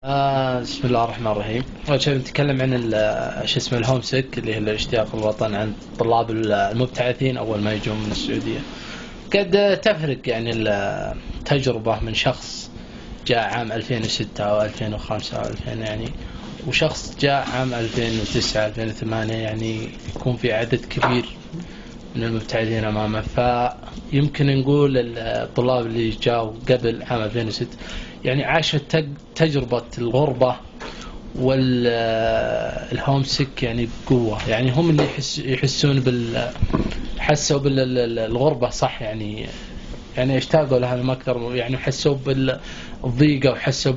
بسم الله الرحمن الرحيم. أول شيء بنتكلم عن شو اسمه الهوم سيك اللي هي الاشتياق الوطن عند الطلاب المبتعثين أول ما يجون من السعودية. قد تفرق يعني التجربة من شخص جاء عام 2006 أو 2005 أو 2000 يعني، وشخص جاء عام 2009 2008 يعني يكون في عدد كبير من المبتعثين أمامه. فيمكن نقول الطلاب اللي جاوا قبل عام 2006 يعني عاشوا تجربة الغربة والهوم سيك يعني بقوة. يعني هم اللي يحسون حسوا بالغربة صح يعني، يعني اشتاقوا لها ما أكثر، يعني حسوا بالضيقة وحسوا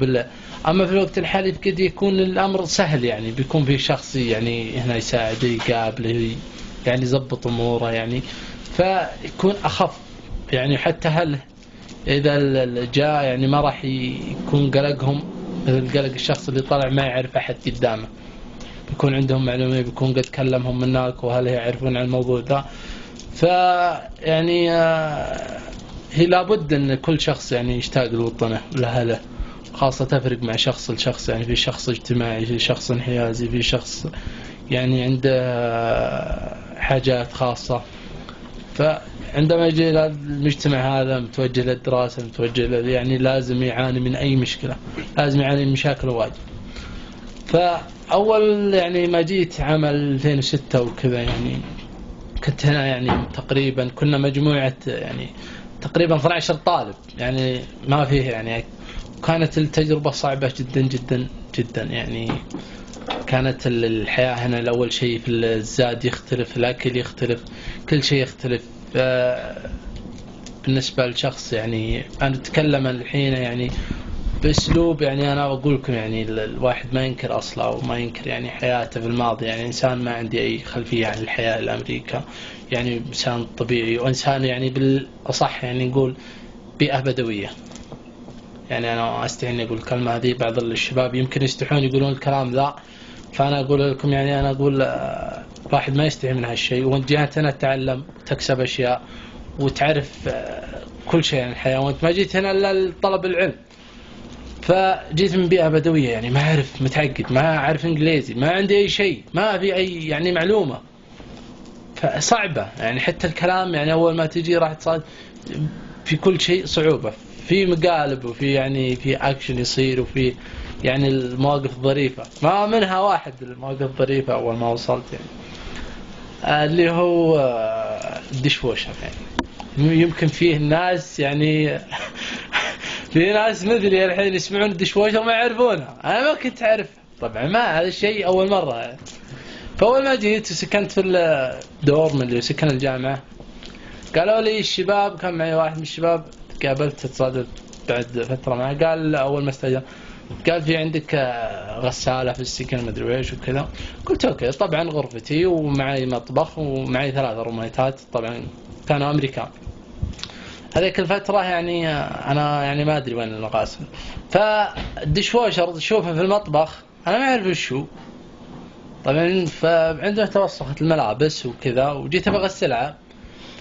أما في الوقت الحالي قد يكون الأمر سهل، يعني بيكون في شخص يعني هنا يساعده يقابله يعني يضبط أموره يعني، فيكون أخف يعني. حتى هل إذا جاء يعني ما راح يكون قلقهم مثل قلق الشخص اللي طلع ما يعرف أحد قدامه، بيكون عندهم معلومة، بيكون قد كلمهم هناك وهل يعرفون عن الموضوع ذا. فيعني هي لابد أن كل شخص يعني يشتاق لوطنه ولأهله، خاصة تفرق مع شخص لشخص. يعني في شخص اجتماعي، في شخص انحيازي، في شخص يعني عنده حاجات خاصة. فعندما يجي المجتمع هذا متوجه للدراسة، متوجه يعني لازم يعاني من أي مشكلة، لازم يعاني من مشاكل واجد. فأول يعني ما جيت عام 2006 وكذا يعني كنت هنا يعني تقريبا كنا مجموعة يعني تقريبا 12 طالب، يعني ما فيه يعني. كانت التجربة صعبة جدا جدا جدا يعني. كانت الحياة هنا الأول شيء في الزاد يختلف، الأكل يختلف، كل شيء يختلف. بالنسبة لشخص يعني أنا أتكلم الحين يعني بأسلوب يعني أنا أقول لكم يعني الواحد ما ينكر أصله وما ينكر يعني حياته في الماضي. يعني إنسان ما عندي أي خلفية عن الحياة الأمريكا، يعني إنسان طبيعي وإنسان يعني بالأصح يعني نقول بيئة بدوية. يعني أنا أستحي أن أقول الكلمة هذه، بعض الشباب يمكن يستحون يقولون الكلام ذا، فأنا أقول لكم يعني أنا أقول واحد ما يستحي من هالشيء، وأنت جيت هنا تتعلم وتكسب أشياء وتعرف كل شيء عن الحياة، وأنت ما جيت هنا إلا لطلب العلم. فجيت من بيئة بدوية يعني ما أعرف، متعقد، ما أعرف إنجليزي، ما عندي أي شيء، ما في أي يعني معلومة، فصعبة يعني. حتى الكلام يعني أول ما تجي راح تصاد في كل شيء صعوبة، في مقالب وفي يعني في أكشن يصير، وفي يعني المواقف الظريفة. ما منها واحد المواقف الظريفة أول ما وصلت يعني اللي هو الدشوشر. يعني يمكن فيه الناس يعني في ناس مثلي الحين يسمعون الدشوشر وما يعرفونها، أنا ما كنت أعرف طبعا، ما هذا الشيء أول مرة يعني. فأول ما جيت وسكنت في الدور من اللي سكن الجامعة، قالوا لي الشباب، كان معي واحد من الشباب قابلت تصادف بعد فترة معه، قال أول ما استجاب قال في عندك غسالة في السكن مدري ايش وكذا. قلت اوكي. طبعا غرفتي ومعي مطبخ ومعي 3 روميتات، طبعا كانوا امريكان هذيك الفترة يعني. انا يعني ما ادري وين المغاسل، فالدشواشر تشوفه في المطبخ انا ما اعرف وشو طبعا. فعنده توسخت الملابس وكذا، وجيت بغسلها،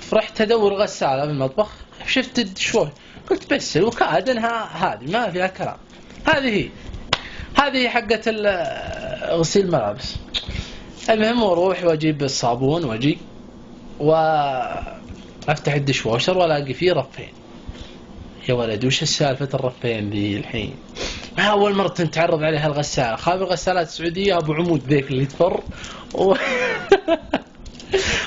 فرحت ادور غسالة في المطبخ، شفت الدشواشر، قلت بس وكاد انها هذه ما فيها كلام، هذه حقة غسيل الملابس. المهم واروح واجيب الصابون واجي وافتح الدشواشر والاقي فيه رفين. يا ولد وش السالفة الرفين ذي الحين؟ ما أول مرة تتعرض عليها الغسالة، خاب الغسالات السعودية أبو عمود ذيك اللي تفر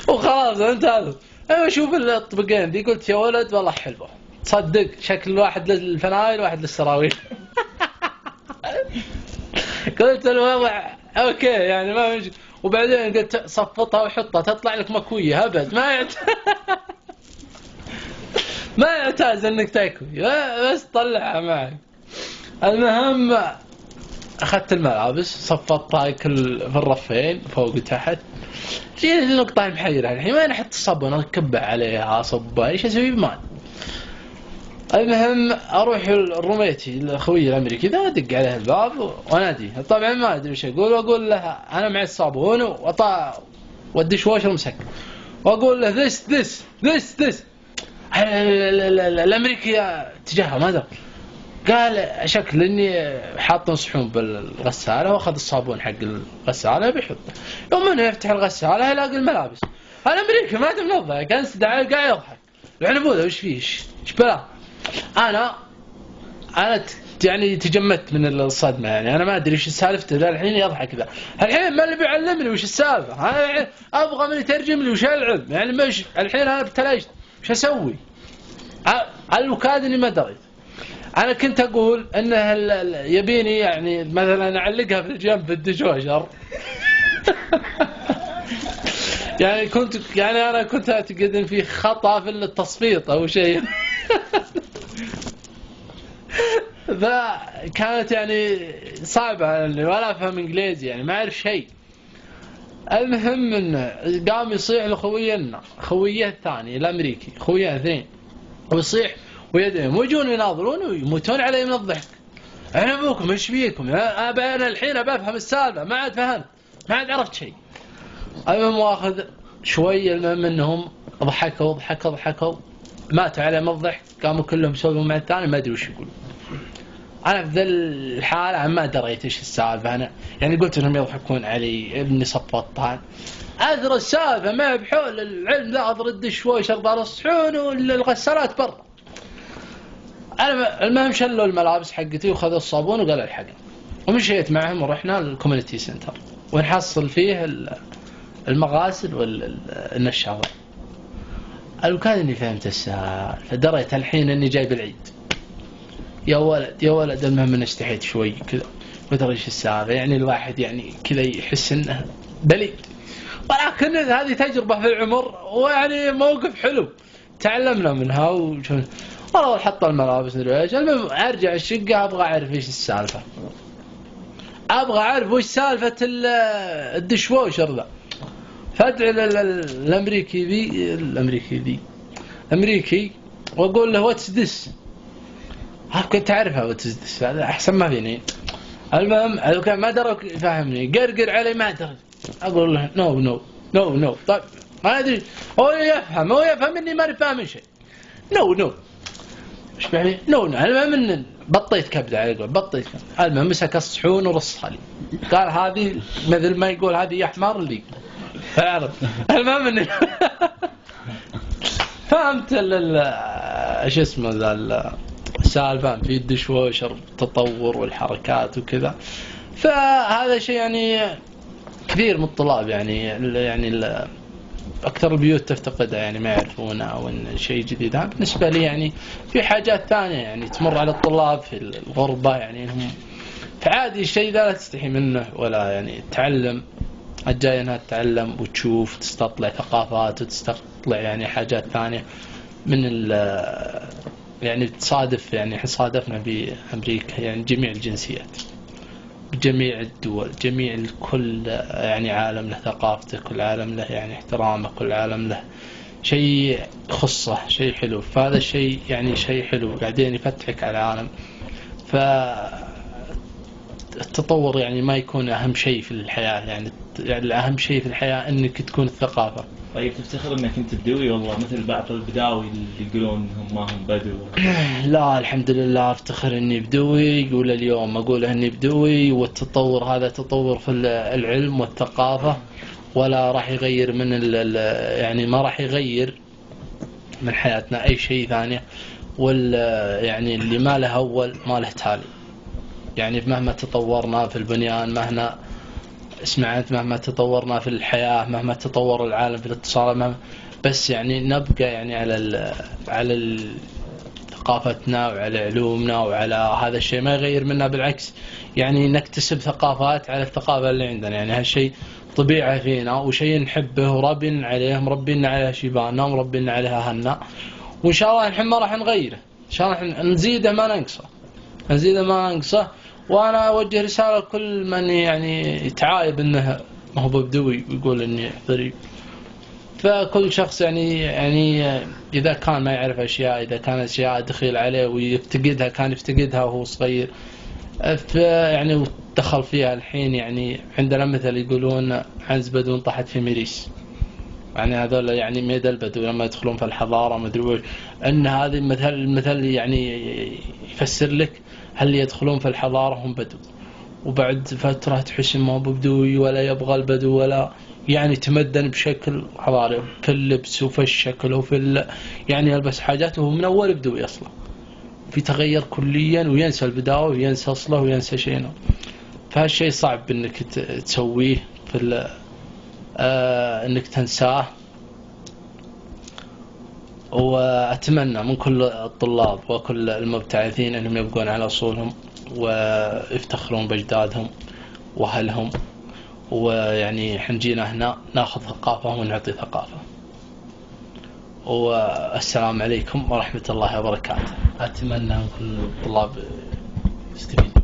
وخلاص انت هذا. ايوه شوف الطبقين ذي، قلت يا ولد والله حلوة، تصدق شكل واحد للفنايل واحد للسراويل. قلت الوضع اوكي يعني ما مش. وبعدين قلت صفطها وحطها تطلع لك مكوية ابد، ما يعتاز انك تكوي، بس طلعها معك. المهم اخذت الملابس صفطتها كل في الرفين فوق وتحت. جيت النقطة محيرة الحين، وين احط الصابون؟ اركبه عليها صبه ايش اسوي بمال؟ المهم اروح الروميتي الاخوي الامريكي ذا، ادق عليه الباب واناديه، طبعا ما ادري ايش اقول، واقول له انا معي الصابون والدش واشر مسك، واقول له this الامريكي تجاهه ما ادري. قال شكل اني حاطين صحون بالغساله واخذ الصابون حق الغساله بيحطه. يوم انه يفتح الغساله يلاقي الملابس. الامريكي ما منظف كان قاعد يضحك العنبوذه وش فيه ايش بلا. انا يعني تجمدت من الصدمه يعني انا ما ادري ايش سالفته ذا الحين يضحك ذا. الحين ما اللي بيعلمني وش السالفه انا ابغى من يترجم لي وش العلم يعني مش الحين انا ابتلشت وش اسوي. الوكاد اني ما دريت. انا كنت اقول انه يبيني يعني مثلا اعلقها في الجنب بالدشوشر يعني انا كنت اعتقد ان في خطا في التصفيط او شيء فكانت يعني صعبه يعني ولا افهم انجليزي يعني ما اعرف شيء. المهم انه قام يصيح خويه الثاني الامريكي خويه اثنين ويصيح ويدعم ويجون يناظرون ويموتون علي من الضحك. انا ابوكم ايش فيكم انا الحين بفهم السالفه ما عاد فهمت ما عاد عرفت شيء. المهم واخذ شوي المهم انهم ضحكوا ماتوا على من الضحك قاموا كلهم يسولفون مع الثاني ما ادري وش يقولون. انا في ذا الحاله ما دريت ايش السالفه انا يعني قلت انهم يضحكون علي ابني صفطان اذر السالفه ما بحول العلم ذا اضر الدش شوي شرب الصحون والغسالات برا. المهم شلوا الملابس حقتي وخذوا الصابون وقال الحق ومشيت معهم ورحنا للكوميونتي سنتر ونحصل فيه المغاسل والنشاطات. الوكاد اني فهمت السالفه دريت الحين اني جاي بالعيد يا ولد المهم اني اشتحيت شوي كذا ما ايش السالفه يعني الواحد يعني كذا يحس انه بليد ولكن هذه تجربه في العمر ويعني موقف حلو تعلمنا منها والله حط الملابس ايش. المهم ارجع الشقه ابغى اعرف ايش السالفه ابغى اعرف وش سالفه الدشواشر ذا. فادعي الامريكي واقول له واتس ذس كنت اعرفها واتس ذس هذا احسن ما فيني. المهم كان ما درك يفهمني قرقر علي ما درك اقول له نو طيب ما ادري هو يفهم اني ما فاهم شيء نو ايش يعني نو المهم ان بطيت كبده على قول بطيت كبده. المهم مسك الصحون ورصها لي قال هذه مثل ما يقول هذه يا حمار اللي فعرف. المهم اني فهمت ايش اسمه ذا السالفه في الدشواشر التطور والحركات وكذا. فهذا شيء يعني كثير من الطلاب يعني أكثر البيوت تفتقدها يعني ما يعرفونها أو إن شيء جديد. بالنسبة لي يعني في حاجات ثانية يعني تمر على الطلاب في الغربة يعني إنهم فعادي الشيء ذا لا تستحي منه ولا يعني تعلم الجاي إنها تتعلم وتشوف تستطلع ثقافات وتستطلع يعني حاجات ثانية من يعني تصادف يعني إحنا صادفنا بأمريكا يعني جميع الجنسيات جميع الدول جميع كل يعني عالم له ثقافته كل عالم له يعني احترامه كل عالم له شيء خصه شيء حلو. فهذا الشيء يعني شيء حلو بعدين يفتحك على العالم. فالتطور يعني ما يكون أهم شيء في الحياة يعني أهم شيء في الحياة أنك تكون الثقافة. طيب تفتخر انك انت بدوي والله مثل بعض البداوي اللي يقولون هم ما هم بدو؟ لا الحمد لله افتخر اني بدوي. يقول اليوم اقول اني بدوي والتطور هذا تطور في العلم والثقافة ولا راح يغير من يعني ما راح يغير من حياتنا اي شيء ثاني. يعني اللي ما له اول ما له تالي يعني مهما تطورنا في البنيان مهما مهما تطورنا في الحياة مهما تطور العالم في الاتصال بس يعني نبقى يعني على ثقافتنا وعلى علومنا وعلى هذا الشيء ما يغير منا بالعكس يعني نكتسب ثقافات على الثقافة اللي عندنا يعني هالشيء طبيعة فينا وشيء نحبه وربنا عليه مربينا عليها شيباننا ومربينا عليها هنا وإن شاء الله نحن ما راح نغيره إن شاء الله نزيده ما ننقصه. وأنا أوجه رسالة لكل من يعني يتعايب إنه ما هو بدوي ويقول إني غريب. فكل شخص يعني إذا كان ما يعرف أشياء إذا كانت أشياء دخيل عليه ويفتقدها كان يفتقدها وهو صغير يعني ودخل فيها الحين يعني عندنا مثل يقولون عنز بدون طاحت في مريس يعني هذول يعني ميد البدو لما يدخلون في الحضارة ما أدري وش إن هذا المثل يعني يفسر لك هل يدخلون في الحضارة هم بدو، وبعد فترة تحس ما بدوي ولا يبغى البدو ولا يعني تمدن بشكل حضاري في اللبس وفي الشكل وفي يعني يلبس حاجات وهو من أول بدوي أصلا، في تغير كليا وينسى البداوة وينسى أصله وينسى شيء. فهالشيء صعب إنك تسويه في إنك تنساه. وأتمنى من كل الطلاب وكل المبتعثين أنهم يبقون على أصولهم ويفتخرون بأجدادهم وأهلهم، ويعني حنجينا هنا ناخذ ثقافة ونعطي ثقافة. والسلام عليكم ورحمة الله وبركاته. أتمنى أن كل الطلاب يستفيدون.